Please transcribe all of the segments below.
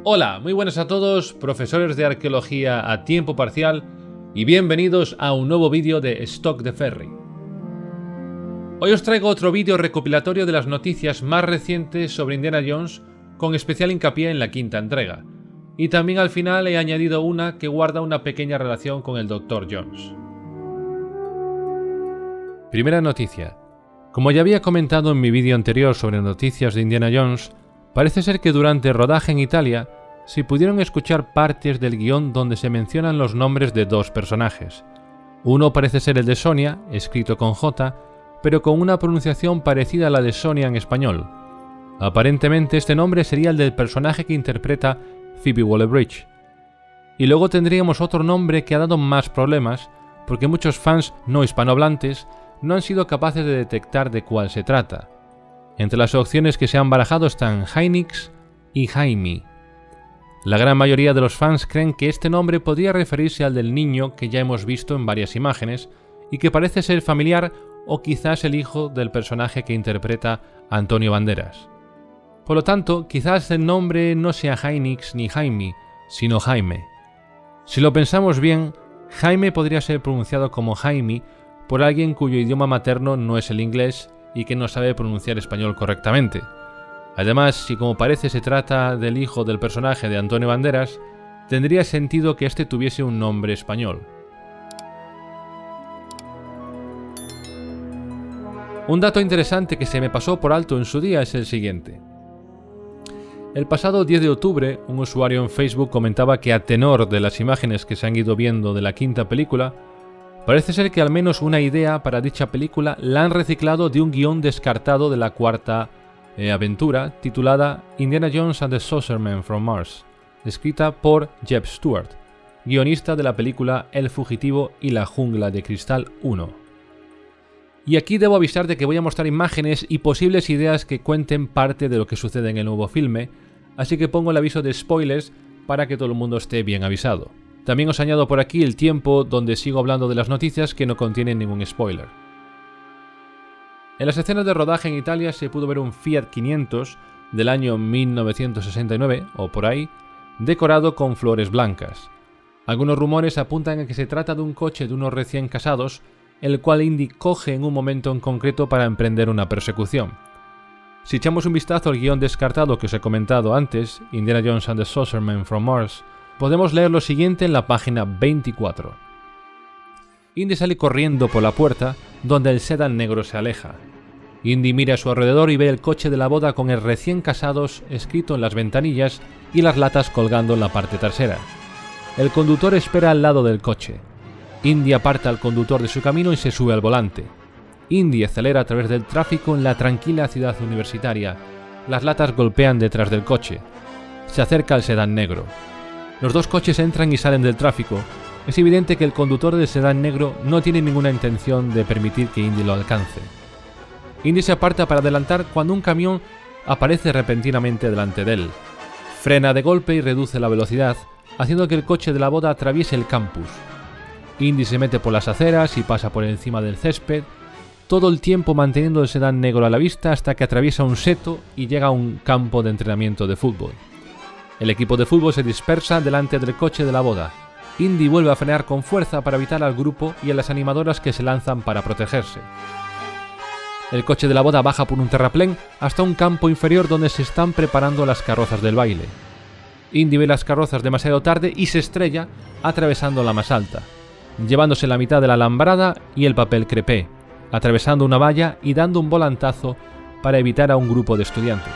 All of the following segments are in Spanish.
Hola, muy buenas a todos, profesores de arqueología a tiempo parcial y bienvenidos a un nuevo vídeo de Stock the Ferry. Hoy os traigo otro vídeo recopilatorio de las noticias más recientes sobre Indiana Jones, con especial hincapié en la quinta entrega, y también al final he añadido una que guarda una pequeña relación con el Dr. Jones. Primera noticia. Como ya había comentado en mi vídeo anterior sobre noticias de Indiana Jones, parece ser que durante el rodaje en Italia se pudieron escuchar partes del guión donde se mencionan los nombres de dos personajes. Uno parece ser el de Sonia, escrito con J, pero con una pronunciación parecida a la de Sonia en español. Aparentemente este nombre sería el del personaje que interpreta Phoebe Waller-Bridge. Y luego tendríamos otro nombre que ha dado más problemas, porque muchos fans no hispanohablantes no han sido capaces de detectar de cuál se trata. Entre las opciones que se han barajado están Hynix y Jaime. La gran mayoría de los fans creen que este nombre podría referirse al del niño que ya hemos visto en varias imágenes y que parece ser familiar o quizás el hijo del personaje que interpreta Antonio Banderas. Por lo tanto, quizás el nombre no sea Hynix ni Jaime, sino Jaime. Si lo pensamos bien, Jaime podría ser pronunciado como Jaime por alguien cuyo idioma materno no es el inglés y que no sabe pronunciar español correctamente. Además, si como parece se trata del hijo del personaje de Antonio Banderas, tendría sentido que este tuviese un nombre español. Un dato interesante que se me pasó por alto en su día es el siguiente. El pasado 10 de octubre, un usuario en Facebook comentaba que a tenor de las imágenes que se han ido viendo de la quinta película, parece ser que al menos una idea para dicha película la han reciclado de un guión descartado de la cuarta aventura titulada Indiana Jones and the Sorcerer from Mars, escrita por Jeb Stuart, guionista de la película El Fugitivo y la Jungla de Cristal 1. Y aquí debo avisar de que voy a mostrar imágenes y posibles ideas que cuenten parte de lo que sucede en el nuevo filme, así que pongo el aviso de spoilers para que todo el mundo esté bien avisado. También os añado por aquí el tiempo donde sigo hablando de las noticias que no contienen ningún spoiler. En las escenas de rodaje en Italia se pudo ver un Fiat 500 del año 1969, o por ahí, decorado con flores blancas. Algunos rumores apuntan a que se trata de un coche de unos recién casados, el cual Indy coge en un momento en concreto para emprender una persecución. Si echamos un vistazo al guión descartado que os he comentado antes, Indiana Jones and the Sorcerer from Mars, podemos leer lo siguiente en la página 24. Indy sale corriendo por la puerta, donde el sedán negro se aleja. Indy mira a su alrededor y ve el coche de la boda con el recién casados escrito en las ventanillas y las latas colgando en la parte trasera. El conductor espera al lado del coche. Indy aparta al conductor de su camino y se sube al volante. Indy acelera a través del tráfico en la tranquila ciudad universitaria. Las latas golpean detrás del coche. Se acerca al sedán negro. Los dos coches entran y salen del tráfico. Es evidente que el conductor del sedán negro no tiene ninguna intención de permitir que Indy lo alcance. Indy se aparta para adelantar cuando un camión aparece repentinamente delante de él. Frena de golpe y reduce la velocidad, haciendo que el coche de la boda atraviese el campus. Indy se mete por las aceras y pasa por encima del césped, todo el tiempo manteniendo el sedán negro a la vista hasta que atraviesa un seto y llega a un campo de entrenamiento de fútbol. El equipo de fútbol se dispersa delante del coche de la boda. Indy vuelve a frenar con fuerza para evitar al grupo y a las animadoras que se lanzan para protegerse. El coche de la boda baja por un terraplén hasta un campo inferior donde se están preparando las carrozas del baile. Indy ve las carrozas demasiado tarde y se estrella atravesando la más alta, llevándose la mitad de la alambrada y el papel crepé, atravesando una valla y dando un volantazo para evitar a un grupo de estudiantes.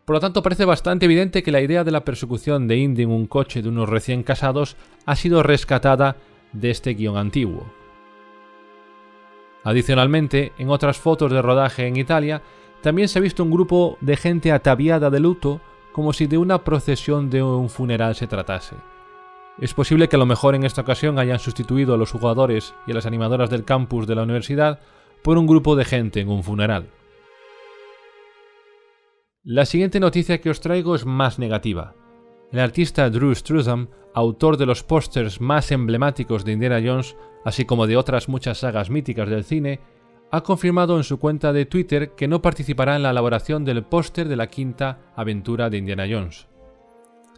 Por lo tanto, parece bastante evidente que la idea de la persecución de Indy en un coche de unos recién casados ha sido rescatada de este guión antiguo. Adicionalmente, en otras fotos de rodaje en Italia, también se ha visto un grupo de gente ataviada de luto como si de una procesión de un funeral se tratase. Es posible que a lo mejor en esta ocasión hayan sustituido a los jugadores y a las animadoras del campus de la universidad por un grupo de gente en un funeral. La siguiente noticia que os traigo es más negativa. El artista Drew Struzan, autor de los pósters más emblemáticos de Indiana Jones, así como de otras muchas sagas míticas del cine, ha confirmado en su cuenta de Twitter que no participará en la elaboración del póster de la quinta aventura de Indiana Jones.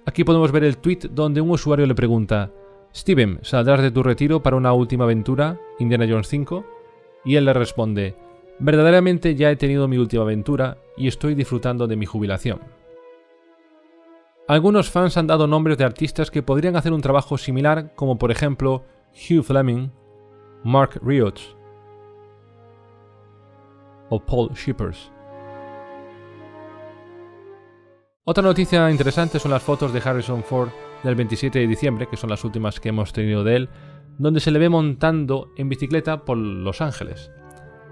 Aquí podemos ver el tweet donde un usuario le pregunta: Steven, ¿saldrás de tu retiro para una última aventura, Indiana Jones 5? Y él le responde: verdaderamente ya he tenido mi última aventura y estoy disfrutando de mi jubilación. Algunos fans han dado nombres de artistas que podrían hacer un trabajo similar, como por ejemplo Hugh Fleming, Mark Riots o Paul Shippers. Otra noticia interesante son las fotos de Harrison Ford del 27 de diciembre, que son las últimas que hemos tenido de él, donde se le ve montando en bicicleta por Los Ángeles.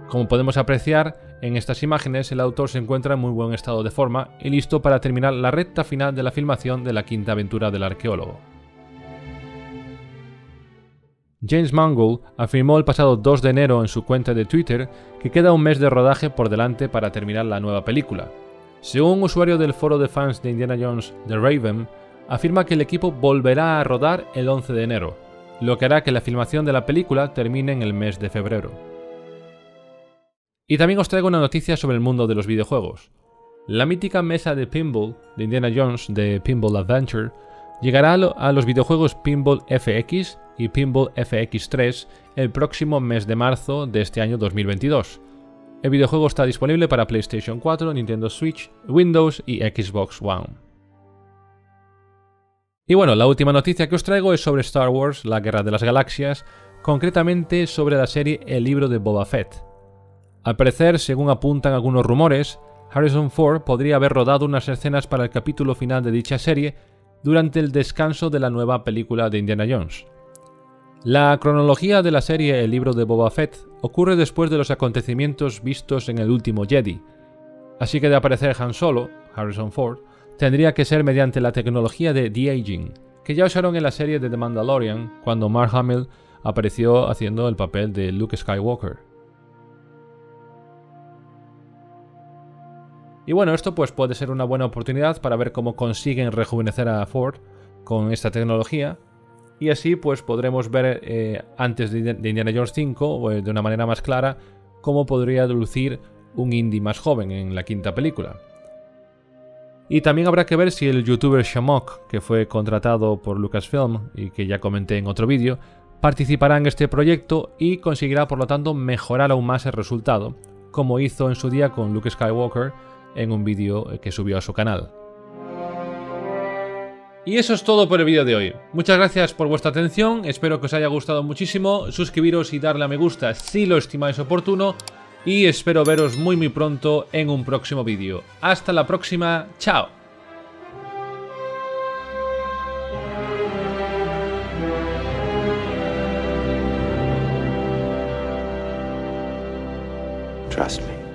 Como podemos apreciar en estas imágenes, el autor se encuentra en muy buen estado de forma y listo para terminar la recta final de la filmación de la quinta aventura del arqueólogo. James Mangold afirmó el pasado 2 de enero en su cuenta de Twitter que queda un mes de rodaje por delante para terminar la nueva película. Según un usuario del foro de fans de Indiana Jones, The Raven, afirma que el equipo volverá a rodar el 11 de enero, lo que hará que la filmación de la película termine en el mes de febrero. Y también os traigo una noticia sobre el mundo de los videojuegos. La mítica mesa de pinball de Indiana Jones de Pinball Adventure llegará a los videojuegos Pinball FX y Pinball FX3 el próximo mes de marzo de este año 2022. El videojuego está disponible para PlayStation 4, Nintendo Switch, Windows y Xbox One. Y bueno, la última noticia que os traigo es sobre Star Wars, la Guerra de las Galaxias, concretamente sobre la serie El libro de Boba Fett. Al parecer, según apuntan algunos rumores, Harrison Ford podría haber rodado unas escenas para el capítulo final de dicha serie durante el descanso de la nueva película de Indiana Jones. La cronología de la serie El libro de Boba Fett ocurre después de los acontecimientos vistos en El último Jedi, así que de aparecer Han Solo, Harrison Ford, tendría que ser mediante la tecnología de de-aging, que ya usaron en la serie de The Mandalorian cuando Mark Hamill apareció haciendo el papel de Luke Skywalker. Y bueno, esto pues puede ser una buena oportunidad para ver cómo consiguen rejuvenecer a Ford con esta tecnología. Y así pues podremos ver antes de Indiana Jones 5, de una manera más clara, cómo podría lucir un Indy más joven en la quinta película. Y también habrá que ver si el youtuber Shamok, que fue contratado por Lucasfilm y que ya comenté en otro vídeo, participará en este proyecto y conseguirá por lo tanto mejorar aún más el resultado, como hizo en su día con Luke Skywalker en un vídeo que subió a su canal. Y eso es todo por el vídeo de hoy. Muchas gracias por vuestra atención, espero que os haya gustado muchísimo, suscribiros y darle a me gusta si lo estimáis oportuno, y espero veros muy pronto en un próximo vídeo. Hasta la próxima, chao. Trust me.